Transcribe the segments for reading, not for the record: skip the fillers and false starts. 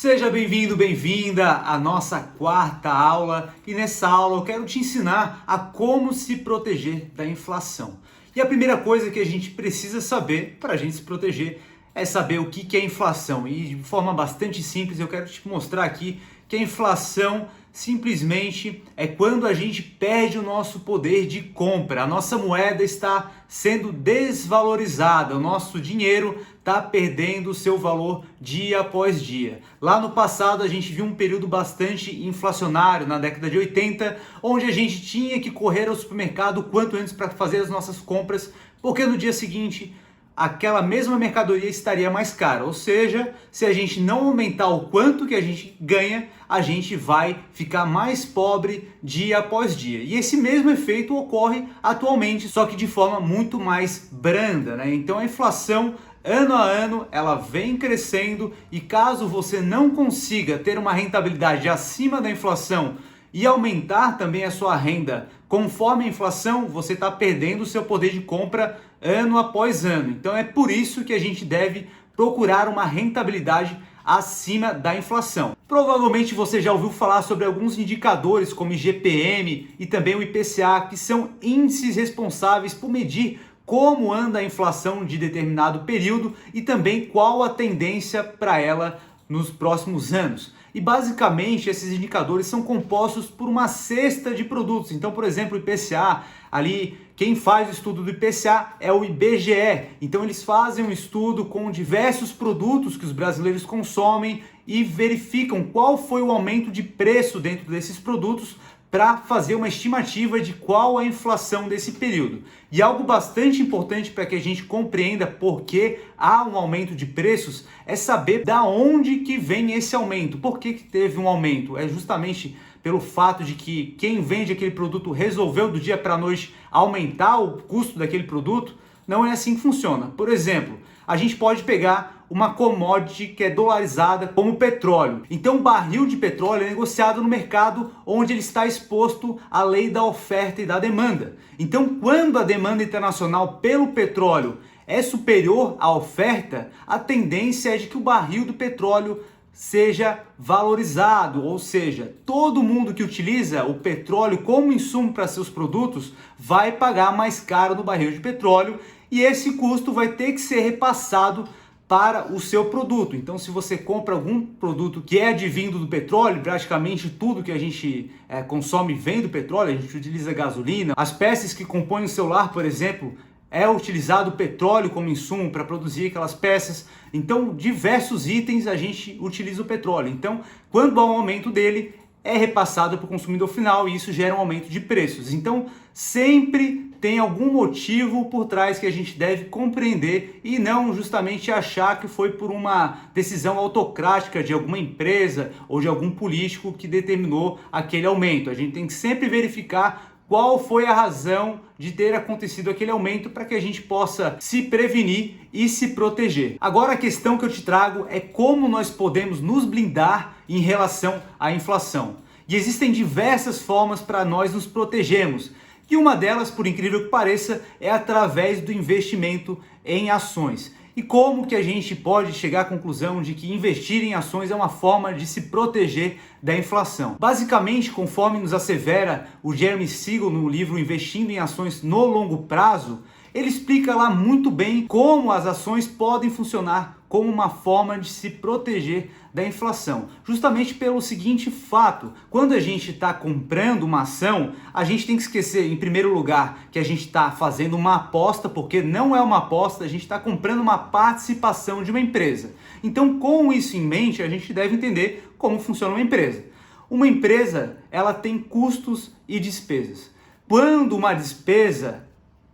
Seja bem-vindo, bem-vinda à nossa quarta aula, e nessa aula eu quero te ensinar a como se proteger da inflação. E a primeira coisa que a gente precisa saber para a gente se proteger é saber o que é inflação. E de forma bastante simples eu quero te mostrar aqui que a inflação simplesmente é quando a gente perde o nosso poder de compra. A nossa moeda está sendo desvalorizada, o nosso dinheiro está perdendo o seu valor dia após dia. Lá no passado a gente viu um período bastante inflacionário, na década de 80, onde a gente tinha que correr ao supermercado o quanto antes para fazer as nossas compras, porque no dia seguinte aquela mesma mercadoria estaria mais cara. Ou seja, se a gente não aumentar o quanto que a gente ganha, a gente vai ficar mais pobre dia após dia. E esse mesmo efeito ocorre atualmente, só que de forma muito mais branda, né? Então a inflação, ano a ano, ela vem crescendo, e caso você não consiga ter uma rentabilidade acima da inflação e aumentar também a sua renda conforme a inflação, você está perdendo o seu poder de compra ano após ano. Então é por isso que a gente deve procurar uma rentabilidade acima da inflação. Provavelmente você já ouviu falar sobre alguns indicadores como IGPM e também o IPCA, que são índices responsáveis por medir como anda a inflação de determinado período e também qual a tendência para ela nos próximos anos. E basicamente esses indicadores são compostos por uma cesta de produtos. Então, por exemplo, o IPCA, ali quem faz o estudo do IPCA é o IBGE. Então eles fazem um estudo com diversos produtos que os brasileiros consomem e verificam qual foi o aumento de preço dentro desses produtos para fazer uma estimativa de qual a inflação desse período. E algo bastante importante para que a gente compreenda por que há um aumento de preços é saber da onde que vem esse aumento. Por que teve um aumento? É justamente pelo fato de que quem vende aquele produto resolveu do dia para a noite aumentar o custo daquele produto. Não é assim que funciona. Por exemplo, a gente pode pegar uma commodity que é dolarizada como o petróleo. Então o barril de petróleo é negociado no mercado onde ele está exposto à lei da oferta e da demanda. Então quando a demanda internacional pelo petróleo é superior à oferta, a tendência é de que o barril do petróleo seja valorizado, ou seja, todo mundo que utiliza o petróleo como insumo para seus produtos vai pagar mais caro no barril de petróleo, e esse custo vai ter que ser repassado para o seu produto. Então, se você compra algum produto que é advindo do petróleo, praticamente tudo que a gente consome vem do petróleo, a gente utiliza gasolina, as peças que compõem o celular, por exemplo, é utilizado petróleo como insumo para produzir aquelas peças. Então, diversos itens a gente utiliza o petróleo. Então, quando há um aumento dele, é repassado para o consumidor final e isso gera um aumento de preços. Então, sempre tem algum motivo por trás que a gente deve compreender e não justamente achar que foi por uma decisão autocrática de alguma empresa ou de algum político que determinou aquele aumento. A gente tem que sempre verificar qual foi a razão de ter acontecido aquele aumento para que a gente possa se prevenir e se proteger. Agora a questão que eu te trago é como nós podemos nos blindar em relação à inflação. E existem diversas formas para nós nos protegermos. E uma delas, por incrível que pareça, é através do investimento em ações. E como que a gente pode chegar à conclusão de que investir em ações é uma forma de se proteger da inflação? Basicamente, conforme nos assevera o Jeremy Siegel no livro Investindo em Ações no Longo Prazo, ele explica lá muito bem como as ações podem funcionar como uma forma de se proteger da inflação. Justamente pelo seguinte fato: quando a gente está comprando uma ação, a gente tem que esquecer, em primeiro lugar, que a gente está fazendo uma aposta, porque não é uma aposta, a gente está comprando uma participação de uma empresa. Então, com isso em mente, a gente deve entender como funciona uma empresa. Uma empresa, ela tem custos e despesas. Quando uma despesa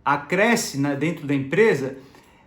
acresce dentro da empresa,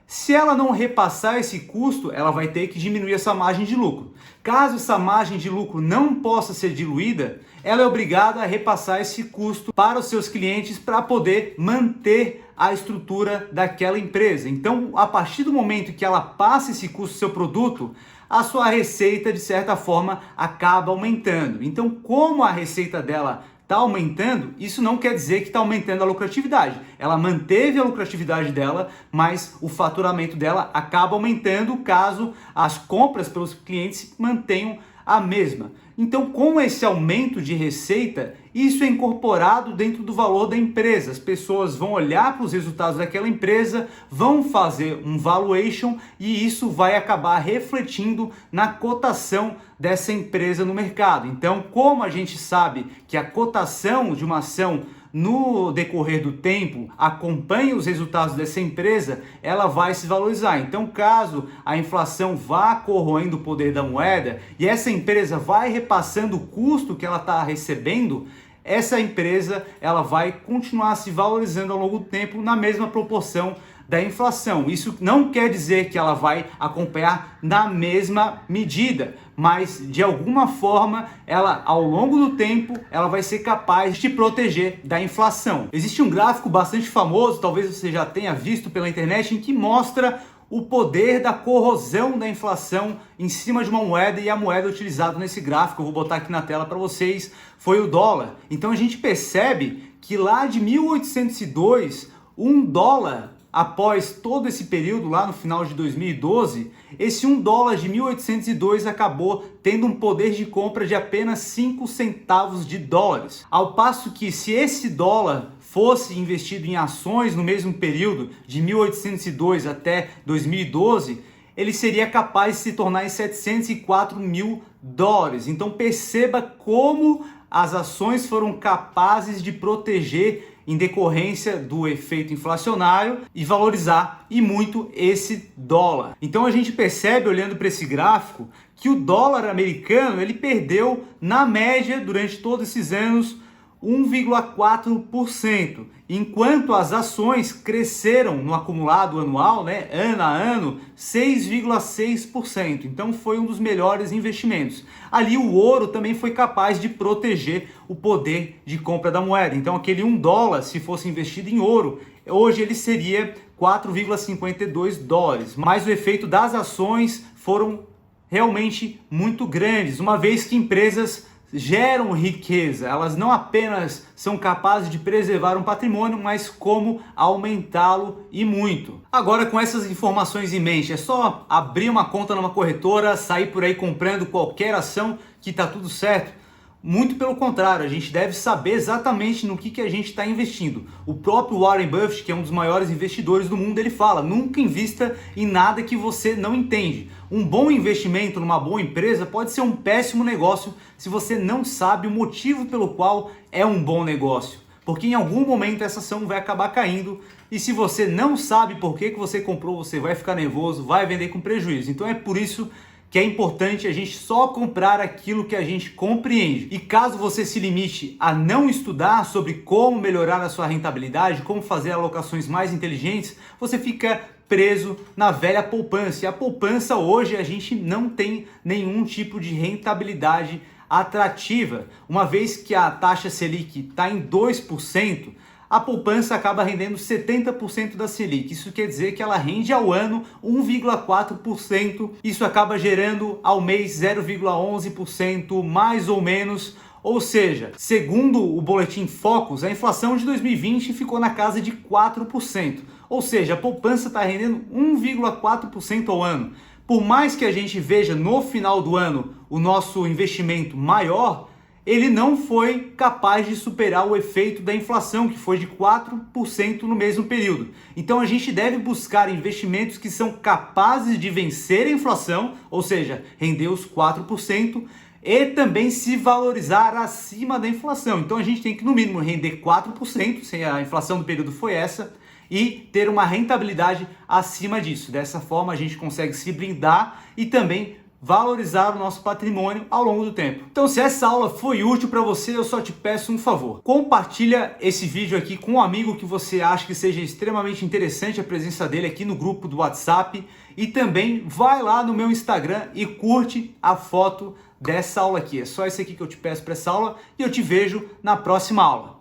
se ela não repassar esse custo, ela vai ter que diminuir essa margem de lucro. Caso essa margem de lucro não possa ser diluída, ela é obrigada a repassar esse custo para os seus clientes para poder manter a estrutura daquela empresa. Então, a partir do momento que ela passa esse custo do seu produto, a sua receita, de certa forma, acaba aumentando. Então, como a receita dela está aumentando, isso não quer dizer que está aumentando a lucratividade. Ela manteve a lucratividade dela, mas o faturamento dela acaba aumentando caso as compras pelos clientes mantenham a mesma. Então, com esse aumento de receita, isso é incorporado dentro do valor da empresa. As pessoas vão olhar para os resultados daquela empresa, vão fazer um valuation e isso vai acabar refletindo na cotação dessa empresa no mercado. Então, como a gente sabe que a cotação de uma ação no decorrer do tempo acompanha os resultados dessa empresa, ela vai se valorizar. Então, caso a inflação vá corroendo o poder da moeda e essa empresa vai repassando o custo que ela está recebendo, essa empresa ela vai continuar se valorizando ao longo do tempo na mesma proporção da inflação. Isso não quer dizer que ela vai acompanhar na mesma medida, mas de alguma forma ela, ao longo do tempo, ela vai ser capaz de proteger da inflação. Existe um gráfico bastante famoso, talvez você já tenha visto pela internet, em que mostra o poder da corrosão da inflação em cima de uma moeda, e a moeda utilizada nesse gráfico, eu vou botar aqui na tela para vocês, foi o dólar. Então a gente percebe que lá de 1802, um dólar, após todo esse período, lá no final de 2012, esse 1 dólar de 1802 acabou tendo um poder de compra de apenas 5 centavos de dólares. Ao passo que, se esse dólar fosse investido em ações no mesmo período, de 1802 até 2012, ele seria capaz de se tornar em 704 mil dólares. Então perceba como as ações foram capazes de proteger em decorrência do efeito inflacionário e valorizar e muito esse dólar. Então a gente percebe, olhando para esse gráfico, que o dólar americano ele perdeu na média durante todos esses anos 1,4%, enquanto as ações cresceram no acumulado anual, ano a ano, 6,6%. Então foi um dos melhores investimentos. Ali o ouro também foi capaz de proteger o poder de compra da moeda. Então aquele 1 dólar, se fosse investido em ouro, hoje ele seria 4,52 dólares. Mas o efeito das ações foram realmente muito grandes, uma vez que empresas geram riqueza, elas não apenas são capazes de preservar um patrimônio, mas como aumentá-lo e muito. Agora, com essas informações em mente, é só abrir uma conta numa corretora, sair por aí comprando qualquer ação que tá tudo certo? Muito pelo contrário, a gente deve saber exatamente no que a gente está investindo. O próprio Warren Buffett, que é um dos maiores investidores do mundo, ele fala: nunca invista em nada que você não entende. Um bom investimento numa boa empresa pode ser um péssimo negócio se você não sabe o motivo pelo qual é um bom negócio. Porque em algum momento essa ação vai acabar caindo, e se você não sabe por que você comprou, você vai ficar nervoso, vai vender com prejuízo. Então é por isso que é importante a gente só comprar aquilo que a gente compreende. E caso você se limite a não estudar sobre como melhorar a sua rentabilidade, como fazer alocações mais inteligentes, você fica preso na velha poupança. E a poupança hoje a gente não tem nenhum tipo de rentabilidade atrativa. Uma vez que a taxa Selic está em 2%, a poupança acaba rendendo 70% da Selic. Isso quer dizer que ela rende ao ano 1,4%. Isso acaba gerando ao mês 0,11%, mais ou menos. Ou seja, segundo o boletim Focus, a inflação de 2020 ficou na casa de 4%. Ou seja, a poupança está rendendo 1,4% ao ano. Por mais que a gente veja no final do ano o nosso investimento maior, ele não foi capaz de superar o efeito da inflação, que foi de 4% no mesmo período. Então a gente deve buscar investimentos que são capazes de vencer a inflação, ou seja, render os 4%, e também se valorizar acima da inflação. Então a gente tem que, no mínimo, render 4%, se a inflação do período foi essa, e ter uma rentabilidade acima disso. Dessa forma a gente consegue se blindar e também valorizar o nosso patrimônio ao longo do tempo. Então, se essa aula foi útil para você, eu só te peço um favor. Compartilha esse vídeo aqui com um amigo que você acha que seja extremamente interessante a presença dele aqui no grupo do WhatsApp, e também vai lá no meu Instagram e curte a foto dessa aula aqui. É só isso aqui que eu te peço para essa aula, e eu te vejo na próxima aula.